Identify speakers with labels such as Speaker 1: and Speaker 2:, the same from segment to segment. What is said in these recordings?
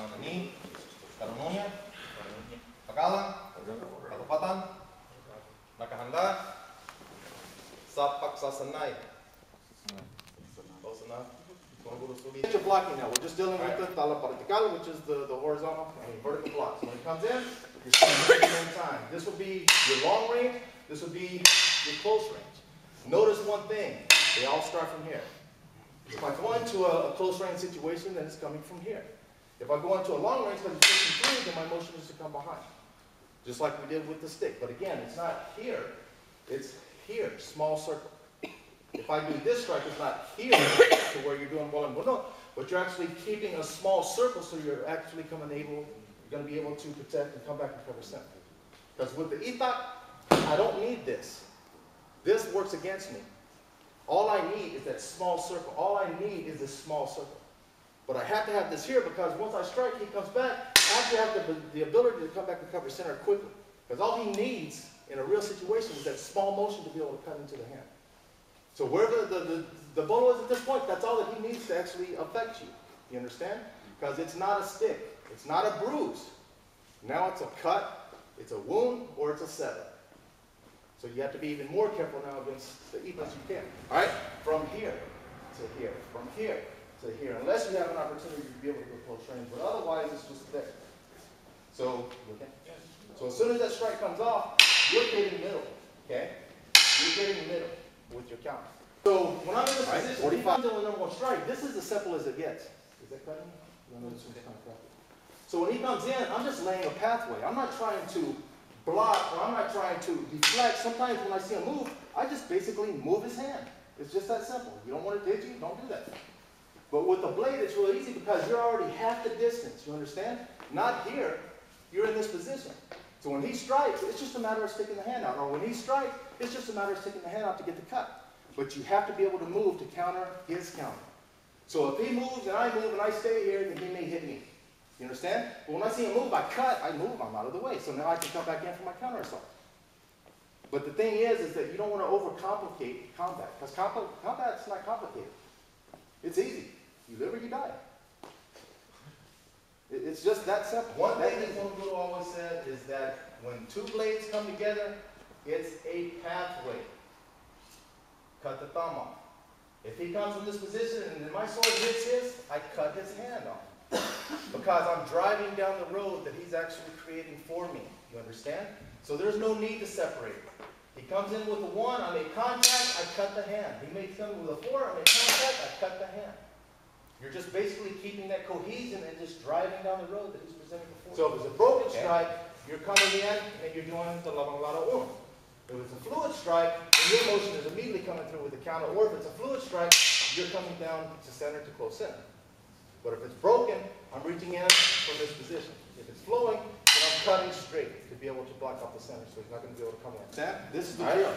Speaker 1: pananangin, karunungan, pagalang, katapatan, nakahanda, sa pagsasanay. Close enough. You're blocking now. We're just dealing with the tala vertical, which is the horizontal, vertical blocks. When it comes in, you're starting at the same time. This would be your long range. This would be your close range. Notice one thing. They all start from here. If I go into a close range situation, then it's coming from here. If I go into a long range, because it's pushing through, then my motion is to come behind. Just like we did with the stick. But again, it's not here. It's here, small circle. If I do this strike, it's not here to where you're doing well and well, no, but you're actually keeping a small circle, so you're actually you're going to be able to protect and come back and cover center. Because with the itak, I don't need this. This works against me. All I need is that small circle. All I need is this small circle. But I have to have this here because once I strike, he comes back. I actually have the ability to come back and cover center quickly. Because all he needs in a real situation is that small motion to be able to cut into the hand. So wherever the bolo is at this point, that's all that he needs to actually affect you. You understand? Because it's not a stick. It's not a bruise. Now it's a cut, it's a wound, or it's a setup. So you have to be even more careful now against the itas you can. All right? From here to here. From here to here. Unless you have an opportunity to be able to go close range. But otherwise, it's just there. So, okay? So as soon as that strike comes off, you're getting middle. Okay? You're getting middle with your counter. So when I'm in this position, if I'm doing number one strike, this is as simple as it gets. Is that cutting? So when he comes in, I'm just laying a pathway. I'm not trying to block or I'm not trying to deflect. Sometimes when I see him move, I just basically move his hand. It's just that simple. You don't want it to hit you, don't do that. But with the blade, it's really easy because you're already half the distance. You understand? Not here. You're in this position. So when he strikes, it's just a matter of sticking the hand out. Or when he strikes, it's just a matter of sticking the hand out to get the cut. But you have to be able to move to counter his counter. So if he moves and I move and I stay here, then he may hit me. You understand? But when I see him move, I cut, I move, I'm out of the way. So now I can come back in for my counter assault. But the thing is that you don't want to overcomplicate combat. Because combat's not complicated. It's easy. You live or you die. It's just that simple. One thing that Guro always said is that when two blades come together, it's a pathway. Cut the thumb off. If he comes from this position and then my sword hits his, I cut his hand off. Because I'm driving down the road that he's actually creating for me. You understand? So there's no need to separate. He comes in with a 1, I make contact, I cut the hand. He makes come with a 4, I make contact, I cut the hand. You're just basically keeping that cohesion and just driving down the road that he's presenting before. So if it's a broken strike, you're coming in and you're doing the lavang-lada uno. If it's a fluid strike, then your motion is immediately coming through with the counter. Or if it's a fluid strike, you're coming down to center to close center. But if it's broken, I'm reaching in from this position. If it's flowing, then I'm cutting straight to be able to block off the center, so he's not going to be able to come in. This is the drill.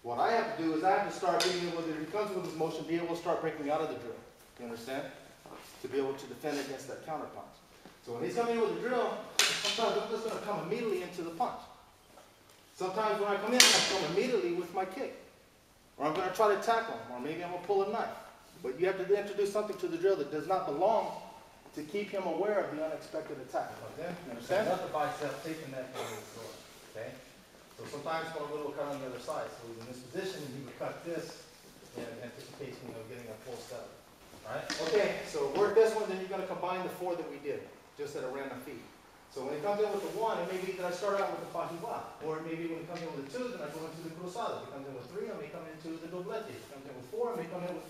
Speaker 1: What I have to do is I have to start being able to, if he comes with his motion, be able to start breaking out of the drill. You understand? To be able to defend against that counter punch. So when he's coming in with a drill, sometimes I'm just going to come immediately into the punch. Sometimes when I come in, I come immediately with my kick. Or I'm going to try to tackle him, or maybe I'm going to pull a knife. But you have to introduce something to the drill that does not belong to keep him aware of the unexpected attack. You understand? Not the bicep, taking that from the sword. Okay? So sometimes Guro will cut on the other side. So in this position, he would cut this in anticipation of getting a full step. Alright? Okay, so work this one, then you're going to combine the 4 that we did, just at a random feet. So when it comes in with the 1, it may be that I start out with the fajiwa. Or maybe when it comes in with the 2, then I go into the cruzada. If it comes in with 3, I may come into the doblete. If it comes in with 4, I may come in with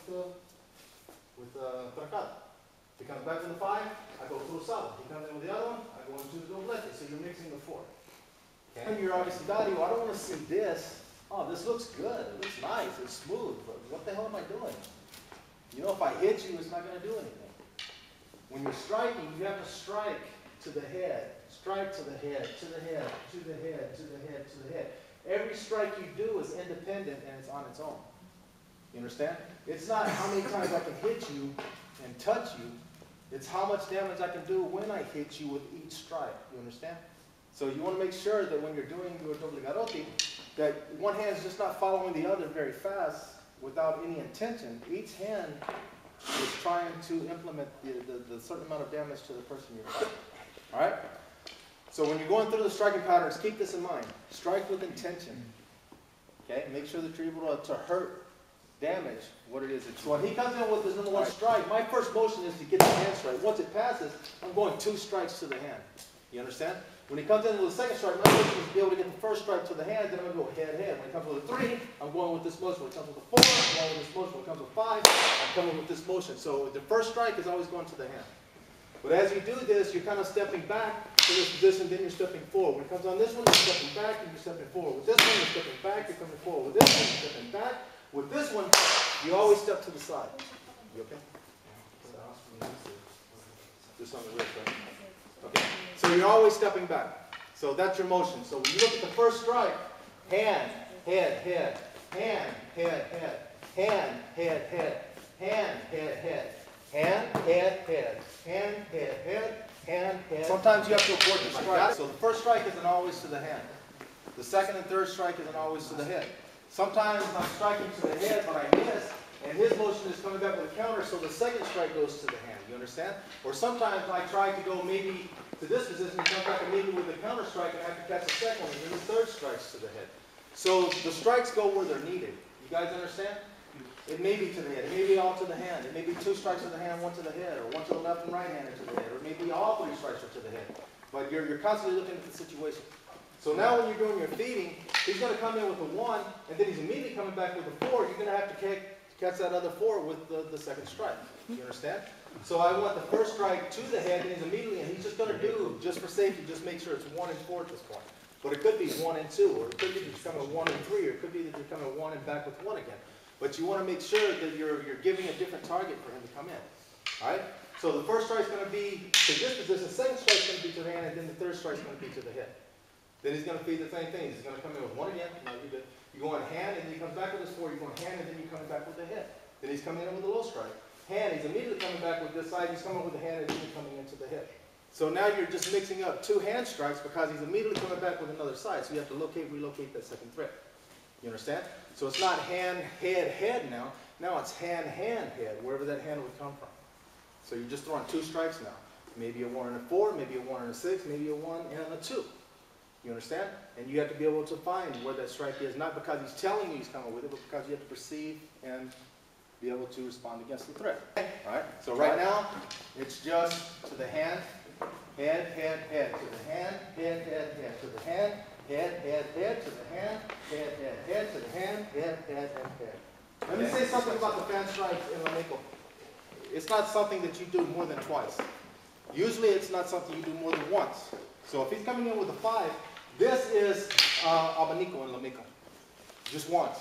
Speaker 1: trancada. If it comes back to the 5, I go cruzada. If it comes in with the other one, I go into the doblete. So you're mixing the 4. Okay. And you're obviously, Daddy, well, I don't want to see this. Oh, this looks good. It looks nice. It's smooth. But what the hell am I doing? You know, if I hit you, it's not going to do anything. When you're striking, you have to strike to the head. Strike to the head, to the head, to the head, to the head, to the head. Every strike you do is independent and it's on its own. You understand? It's not how many times I can hit you and touch you. It's how much damage I can do when I hit you with each strike. You understand? So you want to make sure that when you're doing your doble garrote, that one hand is just not following the other very fast without any intention. Each hand is trying to implement the certain amount of damage to the person you're fighting. All right? So when you're going through the striking patterns, keep this in mind. Strike with intention. Okay? Make sure that you're able to hurt, damage what it is. So when he comes in with his number one strike, my first motion is to get the hand strike. Once it passes, I'm going 2 strikes to the hand. You understand? When he comes in with the second strike, my motion is to be able to get the first strike to the hand, then I'm going to go head, head. When he comes with a 3, I'm going with this motion. When he comes with a 4, I'm going with this motion. When he comes with 5, I'm coming with this motion. So the first strike is always going to the hand. But as you do this, you're kind of stepping back to this position, then you're stepping forward. When it comes on this one, you're stepping back and you're stepping forward. With this one, you're stepping back, you're coming forward. With this one, you're stepping back. With this one, you always step to the side. You okay? Just on the wrist, right? Okay. So you're always stepping back. So that's your motion. So when you look at the first strike, hand, head, head, hand, head, head, hand, head, head, hand, head, head, hand, head, head, hand, head, head, hand, head. Sometimes you have to abort the strike. So the first strike isn't always to the hand. The second and third strike isn't always to the head. Sometimes I'm striking to the head, but I miss, and his motion is coming back with a counter, so the second strike goes to the hand. You understand? Or sometimes I try to go maybe to this position and come back and maybe with a counter strike, and I have to catch the second one, and then the third strikes to the head. So the strikes go where they're needed. You guys understand? It may be to the head, it may be all to the hand, it may be 2 strikes to the hand, 1 to the head, or 1 to the left and right hand and to the head, or maybe all 3 strikes are to the head. But you're constantly looking at the situation. So now when you're doing your feeding, he's going to come in with a 1, and then he's immediately coming back with a 4. You're going to have to catch that other 4 with the second strike. You understand? So I want the first strike to the head, and he's immediately, and he's just going to do, just for safety, just make sure it's 1 and 4 at this point. But it could be 1 and 2, or it could be that you're coming 1 and 3, or it could be that you're coming 1 and back with 1 again. But you want to make sure that you're giving a different target for him to come in. All right? So the first strike is going to be to this position, the second strike is going to be to the hand, and then the third strike is going to be to the head. Then he's going to feed the same thing. He's going to come in with 1 again. No, you're good. You go on hand, and then he comes back with his 4. You go on hand, and then you're coming back with the head. Then he's coming in with a low strike. Hand, he's immediately coming back with this side. He's coming with the hand, and then he's coming into the head. So now you're just mixing up 2 hand strikes because he's immediately coming back with another side. So you have to relocate that second threat. You understand? So it's not hand, head, head now. Now it's hand, hand, head, wherever that hand would come from. So you're just throwing 2 strikes now. Maybe a 1 and a 4, maybe a 1 and a 6, maybe a 1 and a 2. You understand? And you have to be able to find where that strike is, not because he's telling you he's coming with it, but because you have to perceive and be able to respond against the threat. All right? So right now, it's just to the hand, head, head, head, to the hand, head, head, head, to the hand, head, head, head, to the hand, head, head, head, to the hand, head, head, head, head. Let me say something about the fan strikes in Lameco. It's not something that you do more than twice. Usually it's not something you do more than once. So if he's coming in with a 5, this is abanico in Lameco. Just once.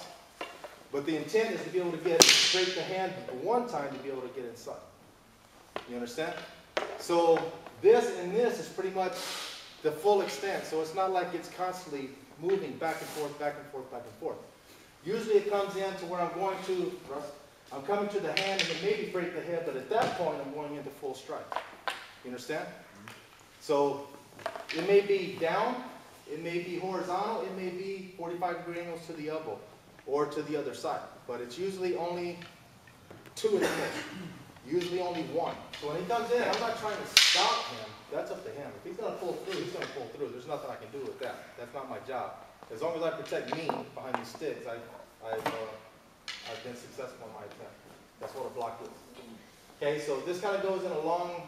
Speaker 1: But the intent is to be able to get straight the hand one time to be able to get inside. You understand? So this and this is pretty much the full extent. So it's not like it's constantly moving back and forth, back and forth, back and forth. Usually it comes in to where I'm going to, I'm coming to the hand and then maybe break the head, but at that point I'm going into full strike. You understand? So it may be down, it may be horizontal, it may be 45-degree angles to the elbow or to the other side. But it's usually only 2 in the head. Usually only 1. So when he comes in, I'm not trying to stop him. That's up to him. If he's going to pull through, he's going to pull through. There's nothing I can do with that. That's not my job. As long as I protect me behind these sticks, I've been successful in my attempt. That's what a block is. Okay, so this kind of goes in along,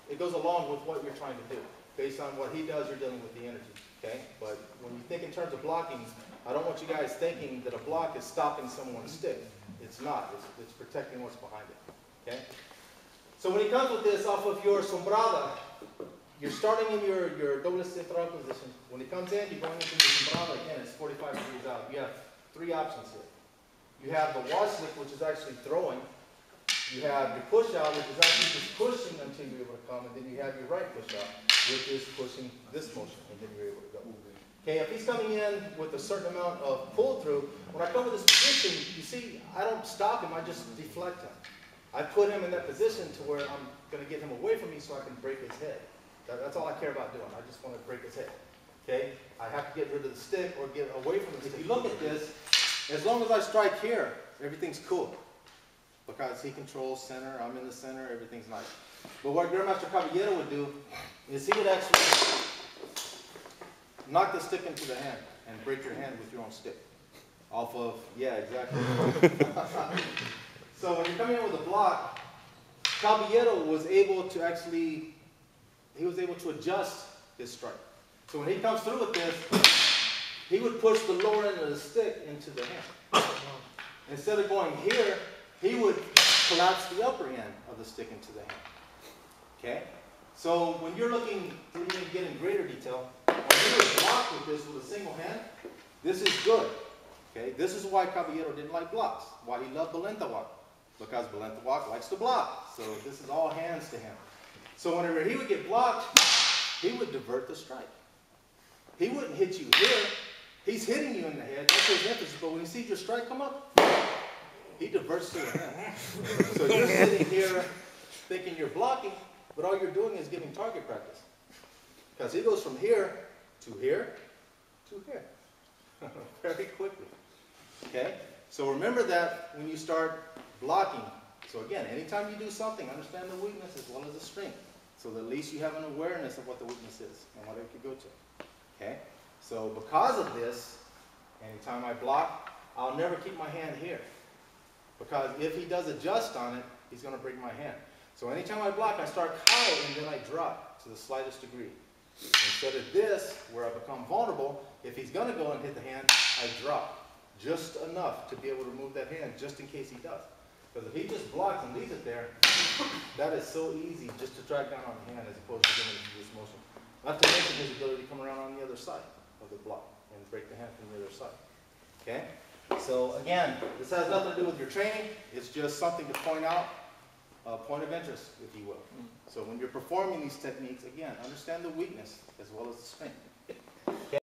Speaker 1: it goes along with what you're trying to do. Based on what he does, you're dealing with the energy. Okay, but when you think in terms of blocking, I don't want you guys thinking that a block is stopping someone's stick. It's not. It's protecting what's behind it. Okay? So when he comes with this off of your sombrada, you're starting in your doble central position. When he comes in, you're going into the sombrada again. It's 45 degrees out. You have 3 options here. You have the wash slip, which is actually throwing. You have your push out, which is actually just pushing until you're able to come. And then you have your right push out, which is pushing this motion. And then you're able to go. Okay, if he's coming in with a certain amount of pull through, when I come to this position, you see, I don't stop him, I just deflect him. I put him in that position to where I'm going to get him away from me so I can break his head. That's all I care about doing. I just want to break his head. Okay? I have to get rid of the stick or get away from the stick. If you look at this, as long as I strike here, everything's cool. because he controls center, I'm in the center, everything's nice. But what Grandmaster Caballero would do is he would actually knock the stick into the hand and break your hand with your own stick. Off of, yeah, exactly. So when you're coming in with a block, Caballero was able to actually, he was able to adjust his strike. So when he comes through with this, he would push the lower end of the stick into the hand. Instead of going here, he would collapse the upper end of the stick into the hand. Okay? So when you're looking to even get in greater detail, when you would block with this with a single hand, this is good. Okay? This is why Caballero didn't like blocks. Why he loved Balentawak. Because Balentawak likes to block. So this is all hands to him. So whenever he would get blocked, he would divert the strike. He wouldn't hit you here. He's hitting you in the head. That's his emphasis. But when he sees your strike come up, he diverts to the hand. So you're sitting here thinking you're blocking, but all you're doing is giving target practice. Because he goes from here to here to here. Very quickly. Okay? So remember that when you start blocking. So again, anytime you do something, understand the weakness as well as the strength. So that at least you have an awareness of what the weakness is and what it could go to. Okay? So because of this, anytime I block, I'll never keep my hand here. Because if he does adjust on it, he's going to break my hand. So anytime I block, I start high and then I drop to the slightest degree. Instead of this, where I become vulnerable, if he's going to go and hit the hand, I drop just enough to be able to move that hand just in case he does. Because if he just blocks and leaves it there, that is so easy just to drag down on the hand as opposed to getting into this motion. Not to mention his ability to come around on the other side of the block and break the hand from the other side. Okay? So again, this has nothing to do with your training. It's just something to point out, a point of interest, if you will. So when you're performing these techniques, again, understand the weakness as well as the strength. Okay?